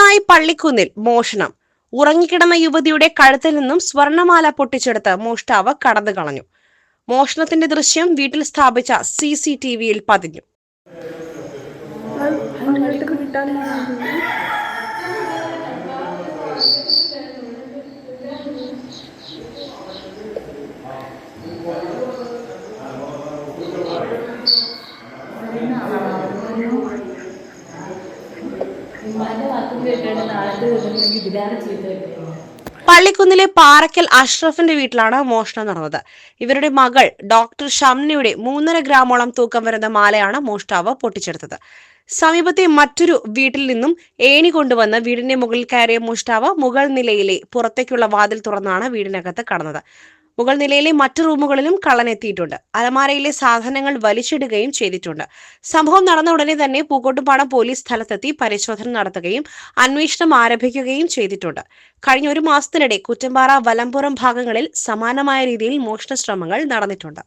ആദ്യമായി പള്ളിക്കുന്നിൽ മോഷണം. ഉറങ്ങിക്കിടന്ന യുവതിയുടെ കഴുത്തിൽ നിന്നും സ്വർണമാല പൊട്ടിച്ചെടുത്ത് മോഷ്ടാവ് കടന്നു കളഞ്ഞു. മോഷണത്തിന്റെ ദൃശ്യം വീട്ടിൽ സ്ഥാപിച്ച CCTV-യിൽ പതിഞ്ഞു. പള്ളിക്കുന്നിലെ പാറയ്ക്കൽ അഷ്റഫിന്റെ വീട്ടിലാണ് മോഷണം നടന്നത്. ഇവരുടെ മകൾ ഡോക്ടർ ഷംനയുടെ 3.5 ഗ്രാമോളം തൂക്കം വരുന്ന മാലയാണ് മോഷ്ടാവ് പൊട്ടിച്ചെടുത്തത്. സമീപത്തെ മറ്റൊരു വീട്ടിൽ നിന്നും ഏണി കൊണ്ടുവന്ന് വീടിന്റെ മുകളിൽ കയറിയ മോഷ്ടാവ് മുകൾ നിലയിലെ പുറത്തേക്കുള്ള വാതിൽ തുറന്നാണ് വീടിനകത്ത് കടന്നത്. മുകൾ നിലയിലെ മറ്റു റൂമുകളിലും കള്ളനെത്തിയിട്ടുണ്ട്. അലമാരയിലെ സാധനങ്ങൾ വലിച്ചിടുകയും ചെയ്തിട്ടുണ്ട്. സംഭവം നടന്ന ഉടനെ തന്നെ പൂക്കോട്ടുംപാടം പോലീസ് സ്ഥലത്തെത്തി പരിശോധന നടത്തുകയും അന്വേഷണം ആരംഭിക്കുകയും ചെയ്തിട്ടുണ്ട്. കഴിഞ്ഞ 1 മാസത്തിനിടെ കുറ്റമ്പാറ, വലമ്പുറം ഭാഗങ്ങളിൽ സമാനമായ രീതിയിൽ മോഷണ ശ്രമങ്ങൾ നടന്നിട്ടുണ്ട്.